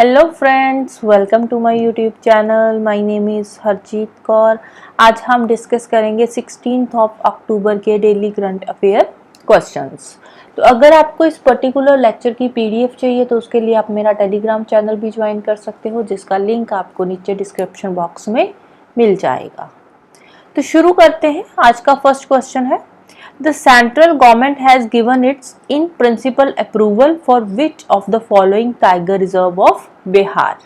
Hello friends, welcome to my YouTube channel. My name is Harjeet Kaur. आज हम discuss करेंगे 16 अक्टूबर के डेली करंट अफेयर क्वेश्चंस। तो अगर आपको इस पर्टिकुलर लेक्चर की पीडीएफ चाहिए तो उसके लिए आप मेरा टेलीग्राम चैनल भी ज्वाइन कर सकते हो, जिसका लिंक आपको नीचे डिस्क्रिप्शन बॉक्स में मिल जाएगा। तो शुरू करते हैं। आज का फर्स्ट क्वेश्चन है, The central government has given its in principle approval for which of the following tiger reserve of Bihar.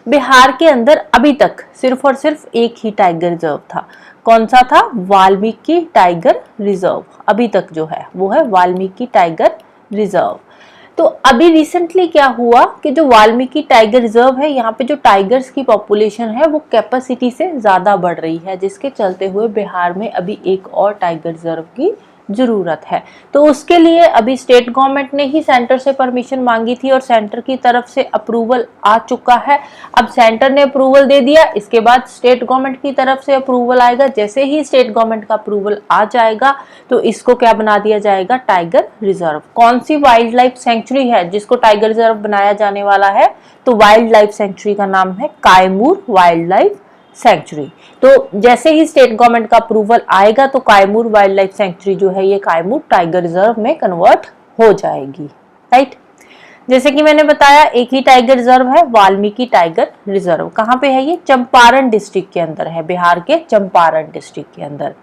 Bihar के अंदर अभी तक सिर्फ और सिर्फ एक ही टाइगर रिजर्व था। कौन सा था? Valmiki tiger reserve. अभी तक जो है वो है वाल्मीकि टाइगर रिजर्व। तो अभी रिसेंटली क्या हुआ कि जो वाल्मीकि टाइगर रिजर्व है, यहाँ पे जो टाइगर्स की पॉपुलेशन है वो कैपेसिटी से ज्यादा बढ़ रही है, जिसके चलते हुए बिहार में अभी एक और टाइगर रिजर्व की जरूरत है। तो उसके लिए अभी स्टेट गवर्नमेंट ने ही सेंटर से परमिशन मांगी थी और सेंटर की तरफ से अप्रूवल आ चुका है। अब सेंटर ने अप्रूवल दे दिया, इसके बाद स्टेट गवर्नमेंट की तरफ से अप्रूवल आएगा। जैसे ही स्टेट गवर्नमेंट का अप्रूवल आ जाएगा तो इसको क्या बना दिया जाएगा? Tiger reserve. कौन सी वाइल्ड लाइफ सेंचुरी है जिसको टाइगर रिजर्व बनाया जाने वाला है? तो वाइल्ड लाइफ सेंचुरी का नाम है कायमूर वाइल्ड लाइफ सेंचुरी। तो जैसे ही स्टेट गवर्नमेंट का अप्रूवल आएगा तो कायमूर वाइल्ड लाइफ सेंचुरी जो है ये कायमूर टाइगर रिजर्व में कन्वर्ट हो जाएगी। राइट, जैसे कि मैंने बताया एक ही टाइगर रिजर्व है, वाल्मीकि टाइगर रिजर्व। कहाँ पे है ये? चंपारण डिस्ट्रिक्ट के अंदर है, बिहार के चंपारण डिस्ट्रिक्ट के अंदर।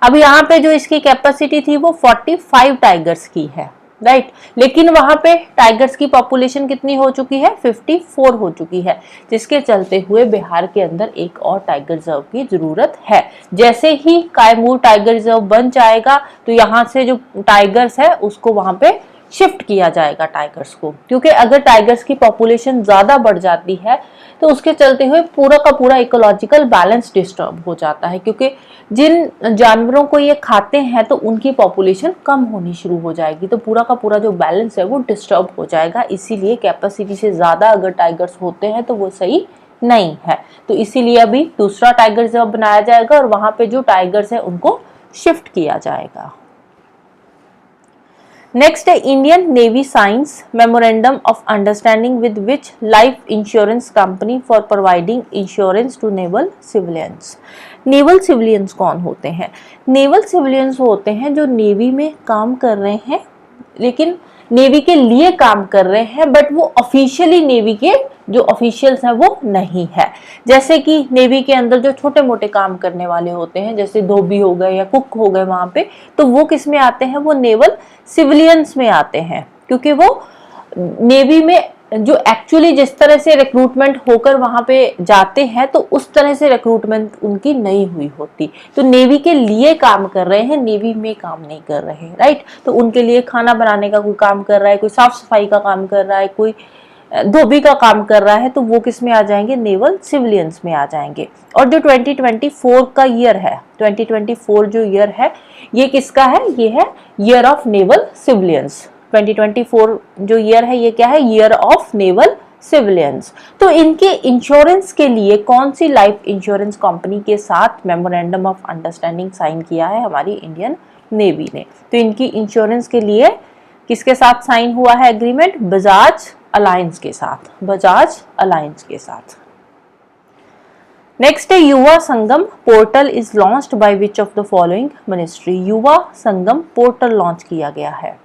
अब यहाँ पे जो इसकी कैपेसिटी थी वो 45 टाइगर्स की है। राइट, लेकिन वहां पे टाइगर्स की पॉपुलेशन कितनी हो चुकी है? 54 हो चुकी है, जिसके चलते हुए बिहार के अंदर एक और टाइगर रिजर्व की जरूरत है। जैसे ही कायमूर टाइगर रिजर्व बन जाएगा तो यहाँ से जो टाइगर्स है उसको वहां पे शिफ्ट किया जाएगा टाइगर्स को, क्योंकि अगर टाइगर्स की पॉपुलेशन ज्यादा बढ़ जाती है तो उसके चलते हुए पूरा का पूरा इकोलॉजिकल बैलेंस डिस्टर्ब हो जाता है, क्योंकि जिन जानवरों को ये खाते हैं तो उनकी पॉपुलेशन कम होनी शुरू हो जाएगी, तो पूरा का पूरा जो बैलेंस है वो डिस्टर्ब हो जाएगा। इसीलिए कैपेसिटी से ज्यादा अगर टाइगर्स होते हैं तो वो सही नहीं है। तो इसीलिए अभी दूसरा टाइगर रिजर्व बनाया जाएगा और वहां पे जो टाइगर्स है उनको शिफ्ट किया जाएगा। नेक्स्ट है, Indian navy signs memorandum of understanding with which life insurance company for providing insurance to naval civilians. Naval civilians कौन होते हैं? नेवल सिविलियंस होते हैं जो नेवी में काम कर रहे हैं, लेकिन नेवी के लिए काम कर रहे हैं, बट वो ऑफिशियली नेवी के जो ऑफिशियल्स हैं वो नहीं है। जैसे कि नेवी के अंदर जो छोटे मोटे काम करने वाले होते हैं, जैसे धोबी हो गए या कुक हो गए वहां पे, तो वो किस में आते हैं? वो नेवल सिविलियंस में आते हैं, क्योंकि वो नेवी में जो एक्चुअली जिस तरह से रिक्रूटमेंट होकर वहां पे जाते हैं तो उस तरह से रिक्रूटमेंट उनकी नहीं हुई होती। तो नेवी के लिए काम कर रहे हैं, नेवी में काम नहीं कर रहे। राइट, तो उनके लिए खाना बनाने का कोई काम कर रहा है, कोई साफ सफाई का काम कर रहा है, कोई धोबी का काम कर रहा है, तो वो किस में आ जाएंगे? नेवल सिविलियंस में आ जाएंगे। और जो 2024 का ईयर है, 2024 जो ईयर है ये किसका है? ये है ईयर ऑफ नेवल सिविलियंस। 2024 जो ईयर है ये क्या है? Year of naval civilians. तो इनके इंश्योरेंस के लिए कौन सी लाइफ इंश्योरेंस कंपनी के साथ मेमोरेंडम ऑफ अंडरस्टैंडिंग साइन किया है हमारी इंडियन नेवी ने? तो इनकी इंश्योरेंस के लिए किसके साथ साइन हुआ है एग्रीमेंट? बजाज अलायंस के साथ, बजाज अलायंस के साथ। नेक्स्ट है, Yuva Sangam portal is launched by which of the following ministry. Yuva Sangam portal launch किया गया है,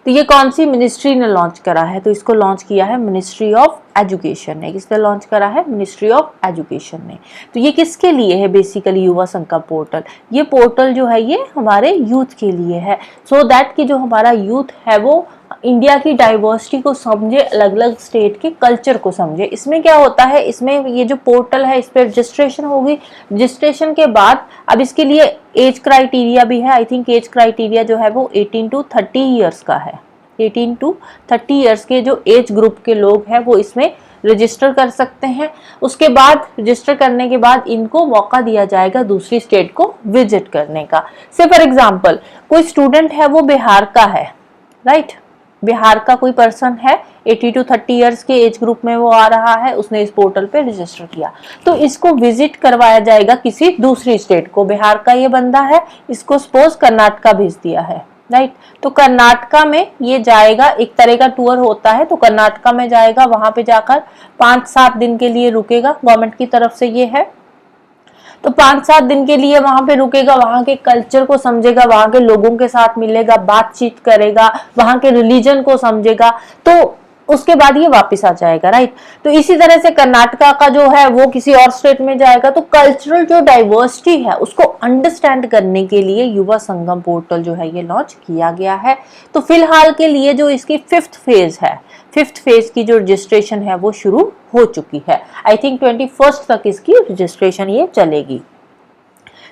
तो ये कौन सी मिनिस्ट्री ने लॉन्च करा है? तो इसको लॉन्च किया है मिनिस्ट्री ऑफ एजुकेशन ने। किसने लॉन्च करा है? मिनिस्ट्री ऑफ एजुकेशन ने। तो ये किसके लिए है बेसिकली युवा संगम पोर्टल? ये पोर्टल जो है ये हमारे यूथ के लिए है, सो दैट कि जो हमारा यूथ है वो इंडिया की डाइवर्सिटी को समझे, अलग अलग स्टेट के कल्चर को समझे। इसमें क्या होता है, इसमें ये जो पोर्टल है इस पर रजिस्ट्रेशन होगी। रजिस्ट्रेशन के बाद अब इसके लिए एज क्राइटेरिया भी है। आई थिंक एज क्राइटेरिया जो है वो 18 to 30 ईयर्स का है। 18 to 30 ईयर्स के जो एज ग्रुप के लोग हैं वो इसमें रजिस्टर कर सकते हैं। उसके बाद रजिस्टर करने के बाद इनको मौका दिया जाएगा दूसरी स्टेट को विजिट करने का। से फॉर एग्जांपल कोई स्टूडेंट है वो बिहार का है, राइट, बिहार का कोई पर्सन है, 80 to 30 ईयर्स के एज ग्रुप में वो आ रहा है, उसने इस पोर्टल पे रजिस्टर किया, तो इसको विजिट करवाया जाएगा किसी दूसरी स्टेट को। बिहार का ये बंदा है, इसको सपोज कर्नाटका भेज दिया है, राइट। तो कर्नाटका में ये जाएगा, एक तरह का टूर होता है, तो कर्नाटका में जाएगा, वहां पे जाकर 5-7 दिन के लिए रुकेगा, गवर्नमेंट की तरफ से ये है। तो 5-7 दिन के लिए वहां पे रुकेगा, वहां के कल्चर को समझेगा, वहां के लोगों के साथ मिलेगा, बातचीत करेगा, वहां के रिलीजन को समझेगा, तो उसके बाद ये वापस आ जाएगा, राइट। तो इसी तरह से कर्नाटका का जो है वो किसी और स्टेट में जाएगा, तो कल्चरल जो डाइवर्सिटी है उसको अंडरस्टैंड करने के लिए युवा संगम पोर्टल जो है ये लॉन्च किया गया है। तो फिलहाल के लिए जो इसकी 5th फेज है, 5th फेज की जो रजिस्ट्रेशन है वो शुरू हो चुकी है। आई थिंक 21 तक इसकी रजिस्ट्रेशन ये चलेगी।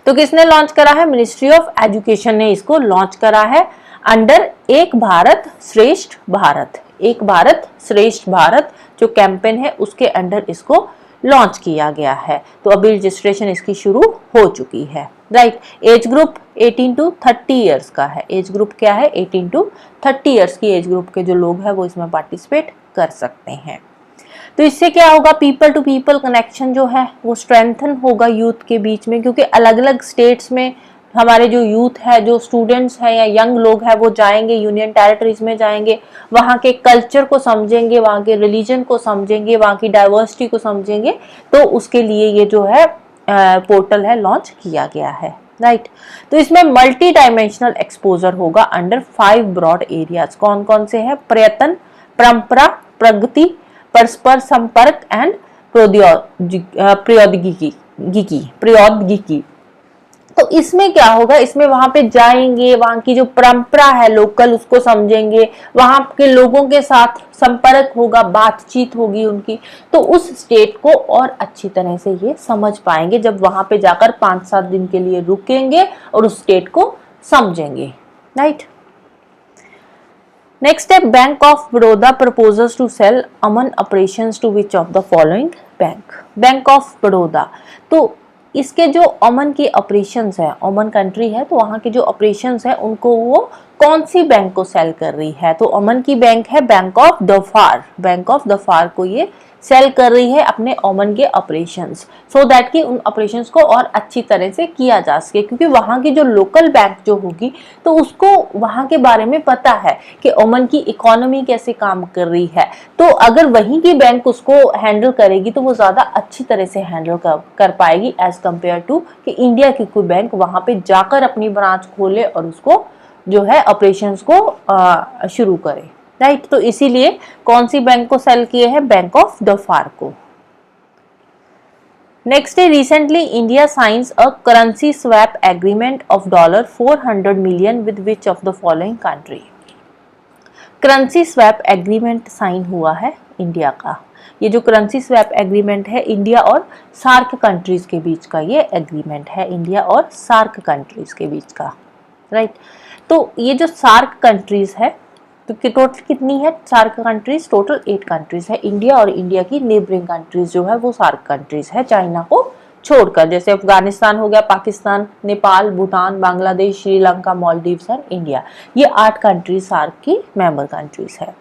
तो किसने लॉन्च करा है? मिनिस्ट्री ऑफ एजुकेशन ने इसको लॉन्च करा है अंडर एक भारत श्रेष्ठ भारत, एक भारत श्रेष्ठ भारत जो कैंपेन है उसके अंडर इसको लॉन्च किया गया है। तो अभी रजिस्ट्रेशन इसकी शुरू हो चुकी है, राइट। एज ग्रुप 18 टू 30 ईयर्स का है। एज ग्रुप क्या है? 18 टू 30 ईयर्स की एज ग्रुप के जो लोग हैं वो इसमें पार्टिसिपेट कर सकते हैं। तो इससे क्या होगा? पीपल टू पीपल कनेक्शन जो है वो स्ट्रेंथन होगा यूथ के बीच में, क्योंकि अलग अलग स्टेट्स में हमारे जो यूथ है, जो स्टूडेंट्स हैं या यंग लोग हैं वो जाएंगे, यूनियन टेरिटरीज में जाएंगे, वहाँ के कल्चर को समझेंगे, वहाँ के रिलीजन को समझेंगे, वहाँ की डाइवर्सिटी को समझेंगे। तो उसके लिए ये जो है पोर्टल है लॉन्च किया गया है, राइट। तो इसमें मल्टी डायमेंशनल एक्सपोजर होगा अंडर 5 ब्रॉड एरियाज। कौन कौन से हैं? प्रयत्न, परंपरा, प्रगति, परस्पर संपर्क एंड प्रौद्योगिकी। तो इसमें क्या होगा? इसमें वहां पे जाएंगे, वहां की जो परंपरा है लोकल उसको समझेंगे, वहां के लोगों के साथ संपर्क होगा, बातचीत होगी उनकी, तो उस स्टेट को और अच्छी तरह से ये समझ पाएंगे जब वहां पे जाकर 5-7 दिन के लिए रुकेंगे और उस स्टेट को समझेंगे, राइट। नेक्स्ट है bank of Baroda proposals to sell Oman operations to which of the following bank. Bank of Baroda, तो इसके जो ओमन के ऑपरेशंस है, ओमन कंट्री है, तो वहाँ के जो ऑपरेशंस है उनको वो कौन सी बैंक को सेल कर रही है? तो ओमन की बैंक है बैंक ऑफ दफार। बैंक ऑफ दफार को ये सेल कर रही है अपने ओमन के ऑपरेशंस, सो दैट कि उन ऑपरेशंस को और अच्छी तरह से किया जा सके, क्योंकि वहाँ की जो लोकल बैंक जो होगी तो उसको वहाँ के बारे में पता है कि ओमन की इकोनॉमी कैसे काम कर रही है। तो अगर वहीं की बैंक उसको हैंडल करेगी तो वो ज़्यादा अच्छी तरह से हैंडल कर पाएगी एज कम्पेयर टू कि इंडिया की कोई बैंक वहाँ पे जाकर अपनी ब्रांच खोले और उसको जो है ऑपरेशंस को शुरू करे, राइट। तो इसीलिए कौन सी बैंक को सेल किए हैं? बैंक ऑफ दफार को। नेक्स्ट है recently India signs a currency swap agreement of $400 million with which of the following country. Currency swap agreement sign हुआ है इंडिया का। ये जो करेंसी स्वैप एग्रीमेंट है इंडिया और सार्क कंट्रीज के बीच का ये एग्रीमेंट है, इंडिया और सार्क कंट्रीज के बीच का, राइट। तो ये जो सार्क कंट्रीज है तो टोटल कितनी है सार्क कंट्रीज? टोटल 8 कंट्रीज है। इंडिया और इंडिया की नेबरिंग कंट्रीज जो है वो सार्क कंट्रीज है, चाइना को छोड़कर, जैसे अफगानिस्तान हो गया, पाकिस्तान, नेपाल, भूटान, बांग्लादेश, श्रीलंका, मालदीव्स और इंडिया। ये 8 कंट्रीज सार्क की मेंबर कंट्रीज है।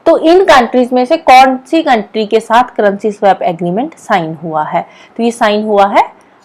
तो इन कंट्रीज में से कौन सी कंट्री के साथ करेंसी स्वैप एग्रीमेंट साइन हुआ है? तो ये साइन हुआ है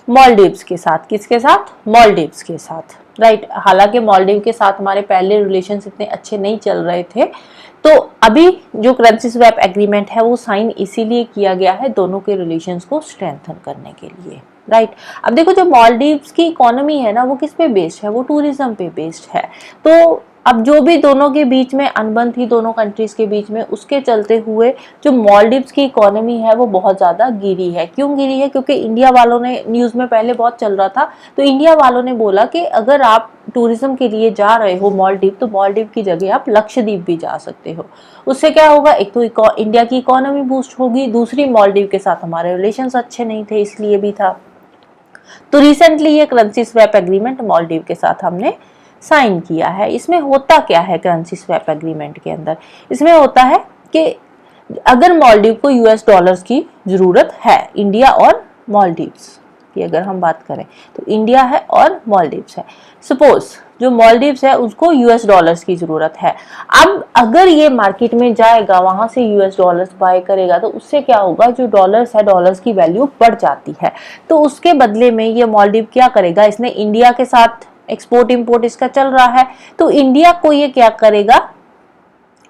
मालदीव्स के साथ। किसके साथ? मालदीव्स के साथ, राइट। हालांकि मालदीव के साथ हमारे पहले रिलेशन इतने अच्छे नहीं चल रहे थे, तो अभी जो करेंसी स्वैप एग्रीमेंट है वो साइन इसीलिए किया गया है दोनों के रिलेशंस को स्ट्रेंथन करने के लिए, राइट। अब देखो जो मालदीव्स की इकोनॉमी है ना वो किस पे बेस्ड है? वो टूरिज्म पे बेस्ड है। तो अब जो भी दोनों के बीच में अनबन थी दोनों कंट्रीज के बीच में, उसके चलते हुए जो मालदीव्स की इकोनॉमी है वो बहुत ज़्यादा गिरी है। क्यों गिरी है? क्योंकि इंडिया वालों ने, न्यूज़ में पहले बहुत चल रहा था, तो इंडिया वालों ने बोला कि अगर आप टूरिज्म के लिए जा रहे हो मालदीव, तो मालदीव की जगह आप लक्षद्वीप भी जा सकते हो। उससे क्या होगा? एक तो इंडिया की इकोनॉमी बूस्ट होगी, दूसरी मालदीव के साथ हमारे रिलेशंस अच्छे नहीं थे इसलिए भी था। तो रिसेंटली ये करेंसी स्वैप एग्रीमेंट मालदीव के साथ हमने साइन किया है। इसमें होता क्या है करेंसी स्वैप एग्रीमेंट के अंदर? इसमें होता है कि अगर मालदीव को यूएस डॉलर्स की जरूरत है, इंडिया और मालदीव्स की अगर हम बात करें तो इंडिया है और मालदीव्स है, सपोज जो मालदीव्स है उसको यूएस डॉलर्स की जरूरत है। अब अगर ये मार्केट में जाएगा, वहां से यूएस डॉलर्स बाय करेगा, तो उससे क्या होगा? जो डॉलर्स है, डॉलर्स की वैल्यू बढ़ जाती है। तो उसके बदले में ये मालदीव क्या करेगा? इसने इंडिया के साथ एक्सपोर्ट इंपोर्ट इसका चल रहा है। तो इंडिया को ये क्या करेगा,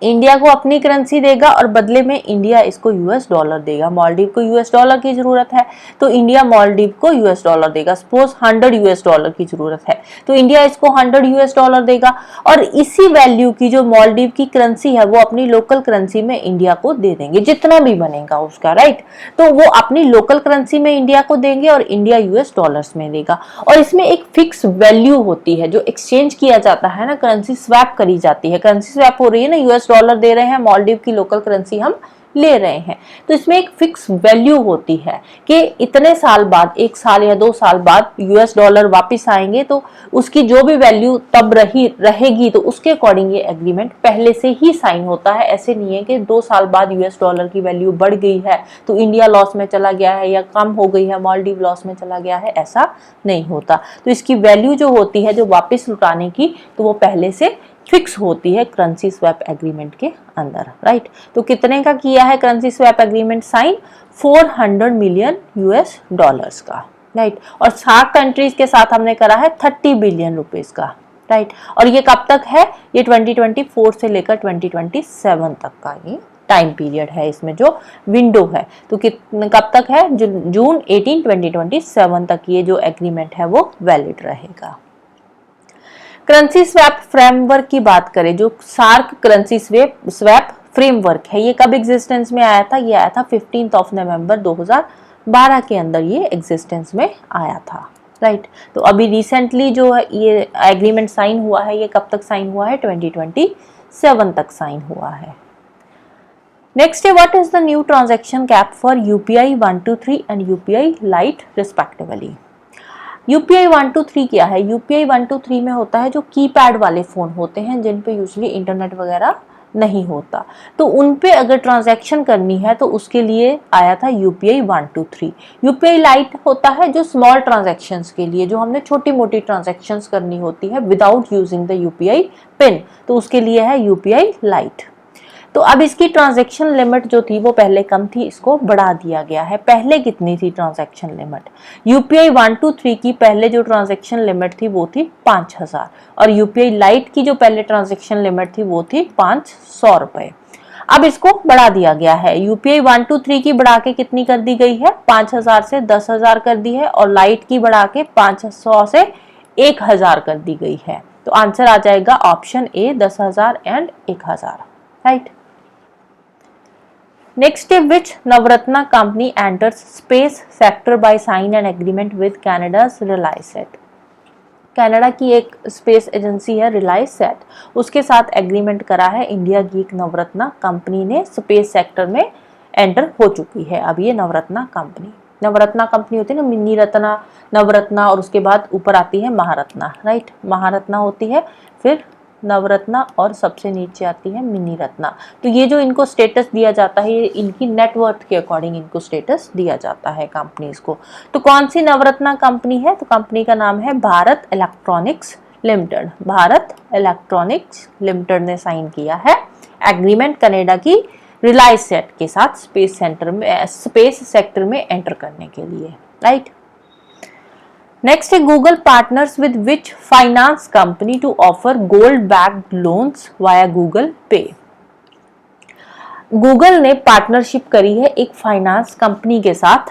इंडिया को अपनी करेंसी देगा और बदले में इंडिया इसको यूएस डॉलर देगा। मालदीव को यूएस डॉलर की जरूरत है तो इंडिया मालदीव को यूएस डॉलर देगा। सपोज 100 यूएस डॉलर की जरूरत है तो इंडिया इसको 100 यूएस डॉलर देगा और इसी वैल्यू की जो मालदीव की करेंसी है वो अपनी लोकल करेंसी में इंडिया को दे देंगे, जितना भी बनेगा उसका, राइट। तो वो अपनी लोकल करेंसी में इंडिया को देंगे और इंडिया यूएस डॉलर्स में देगा। और इसमें एक फिक्स वैल्यू होती है जो एक्सचेंज किया जाता है ना, करेंसी स्वैप करी जाती है, करेंसी स्वैप हो रही है ना, यूएस डॉलर दे रहे हैं, मालदीव की लोकल करेंसी हम ले रहे हैं। तो इसमें एक फिक्स वैल्यू होती है कि इतने साल बाद, 1 साल या 2 साल बाद यूएस डॉलर वापस आएंगे तो उसकी जो भी वैल्यू तब रहेगी तो उसके अकॉर्डिंग ये एग्रीमेंट पहले से ही साइन होता है। ऐसे नहीं है कि 2 साल बाद यूएस डॉलर की वैल्यू बढ़ गई है तो इंडिया लॉस में चला गया है या कम हो गई है मालदीव लॉस में चला गया है, ऐसा नहीं होता। तो इसकी वैल्यू जो होती है जो वापस लौटाने की, तो वो पहले से फिक्स होती है करेंसी स्वैप एग्रीमेंट के अंदर, राइट। तो कितने का किया है currency swap agreement sign, 400 million US dollars का, राइट। और 7 कंट्रीज के साथ हमने करा है 30 बिलियन रुपीस का, राइट। और ये कब तक है, ये 2024 से लेकर 2027 तक का ये टाइम पीरियड है, इसमें जो विंडो है। तो कब तक है, जून 18 2027 तक ये जो एग्रीमेंट है वो वैलिड रहेगा। करेंसी स्वैप फ्रेमवर्क की बात करें, जो सार्क करेंसी स्वैप फ्रेमवर्क है, ये कब एग्जिस्टेंस में आया था, ये आया था 15 नवंबर 2012 के अंदर ये एग्जिस्टेंस में आया था, राइट। तो अभी रिसेंटली जो है ये एग्रीमेंट साइन हुआ है, ये कब तक साइन हुआ है, 2027 तक साइन हुआ है। नेक्स्ट है, what is the new transaction cap for UPI 123 and UPI light respectively. UPI 123 क्या है, यूपीआई 123 में होता है जो कीपैड वाले फोन होते हैं जिन पे यूजुअली इंटरनेट वगैरह नहीं होता, तो उन पे अगर ट्रांजैक्शन करनी है तो उसके लिए आया था यूपीआई 123। यूपीआई लाइट होता है जो स्मॉल ट्रांजैक्शंस के लिए, जो हमने छोटी मोटी ट्रांजैक्शंस करनी होती है without using the UPI pin, तो उसके लिए है यूपीआई लाइट। तो अब इसकी ट्रांजैक्शन लिमिट जो थी वो पहले कम थी, इसको बढ़ा दिया गया है। पहले कितनी थी ट्रांजैक्शन लिमिट, यूपीआई 123 की पहले जो ट्रांजैक्शन लिमिट थी वो थी 5000 और यूपीआई लाइट की जो पहले ट्रांजैक्शन लिमिट थी वो थी 500 रुपए। अब इसको बढ़ा दिया गया है, यूपीआई 123 की बढ़ा के कितनी कर दी गई है, 5000 से 10,000 कर दी है और लाइट की बढ़ा के 500 से 1000 कर दी गई है। तो आंसर आ जाएगा option A 10,000 and 1000, right. Next, which Navratna company enters space sector by sign an agreement with Canada's Relisat? Canada की एक स्पेस एजेंसी है रिलाइसेट, उसके साथ एग्रीमेंट करा है इंडिया की एक नवरत्ना कंपनी ने, स्पेस सेक्टर में एंटर हो चुकी है अब ये नवरत्ना कंपनी। नवरत्ना कंपनी होती है ना, मिनी रत्ना, नवरत्ना और उसके बाद ऊपर आती है महारत्ना, राइट। महारत्ना होती है, फिर नवरत्ना और सबसे नीचे आती है मिनी रत्ना। तो ये जो इनको स्टेटस दिया जाता है, ये इनकी नेटवर्थ के अकॉर्डिंग इनको स्टेटस दिया जाता है कंपनीज को। तो कौन सी नवरत्ना कंपनी है, तो कंपनी का नाम है Bharat electronics limited. Bharat electronics limited ने साइन किया है एग्रीमेंट कनाडा की रिलाइसेट के साथ स्पेस सेक्टर में एंटर करने के लिए, राइट। नेक्स्ट है, Google partners with which finance company to offer gold backed loans via Google Pay. Google ने पार्टनरशिप करी है एक फाइनेंस कंपनी के साथ,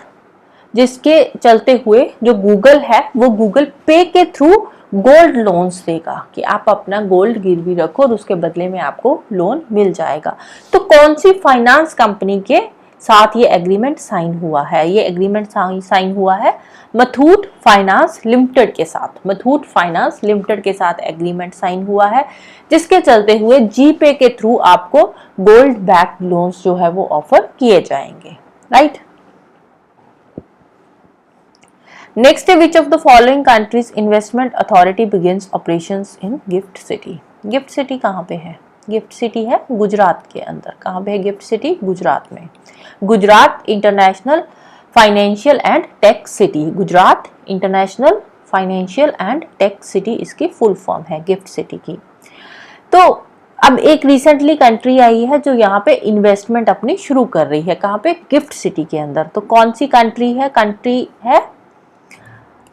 जिसके चलते हुए जो गूगल है वो गूगल पे के थ्रू गोल्ड लोन्स देगा कि आप अपना गोल्ड गिरवी रखो और उसके बदले में आपको लोन मिल जाएगा। तो कौन सी फाइनेंस कंपनी के साथ ये एग्रीमेंट साइन हुआ है, ये एग्रीमेंट साइन हुआ है मुथूट फाइनेंस लिमिटेड के साथ। मुथूट फाइनेंस लिमिटेड के साथ एग्रीमेंट साइन हुआ है, जिसके चलते हुए जीपे के थ्रू आपको गोल्ड बैक लोन्स जो है वो ऑफर किए जाएंगे, राइट। नेक्स्ट है, विच of the following countries investment authority begins operations in gift city. Gift city कहाँ पे है, गिफ्ट सिटी है गुजरात के अंदर। कहाँ पे है गिफ्ट सिटी, गुजरात में। Gujarat international financial and tech city, Gujarat international financial and tech city इसकी फुल फॉर्म है गिफ्ट सिटी की। तो अब एक रिसेंटली कंट्री आई है जो यहाँ पे इन्वेस्टमेंट अपनी शुरू कर रही है, कहाँ पे, गिफ्ट सिटी के अंदर। तो कौन सी कंट्री है, कंट्री है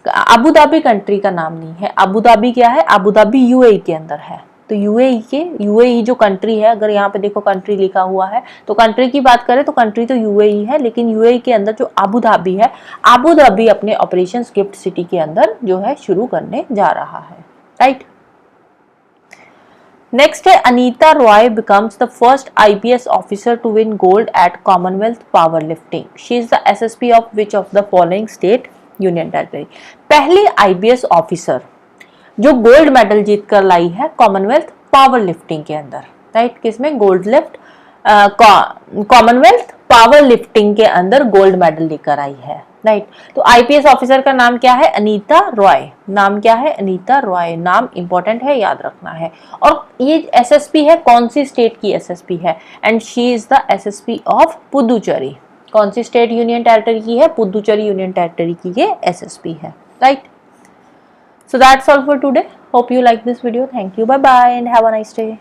अबू धाबी कंट्री का नाम नहीं है। अबू धाबी क्या है? अबू धाबी यूएई के अंदर है। तो यूएई जो कंट्री है, अगर यहाँ पे देखो कंट्री लिखा हुआ है, तो कंट्री की बात करें तो कंट्री तो यूएई है, लेकिन यूएई के अंदर जो अबू धाबी है, अबू धाबी अपने ऑपरेशंस गिफ्ट सिटी के अंदर जो है शुरू करने जा रहा है, राइट। नेक्स्ट है Anita Roy becomes the first IPS officer to win gold at Commonwealth power lifting. She is the SSP of which of the following state union territory. पहली आईपीएस ऑफिसर जो गोल्ड मेडल जीत कर लाई है कॉमनवेल्थ पावर लिफ्टिंग के अंदर, right. किसमें? Gold lift, Commonwealth power lifting के अंदर गोल्ड मेडल लेकर आई है, राइट। तो आईपीएस ऑफिसर का नाम क्या है? अनीता रॉय। नाम क्या है? अनीता रॉय। नाम इंपॉर्टेंट है, याद रखना है। और ये एसएसपी है, कौन सी स्टेट की एसएसपी है? And she is the SSP of Puducherry. कौन सी स्टेट यूनियन टेरिटरी की है? पुदुचेरी यूनियन टेरिटरी की ये एसएसपी है, right. So that's all for today. Hope you like this video. Thank you. Bye bye and have a nice day.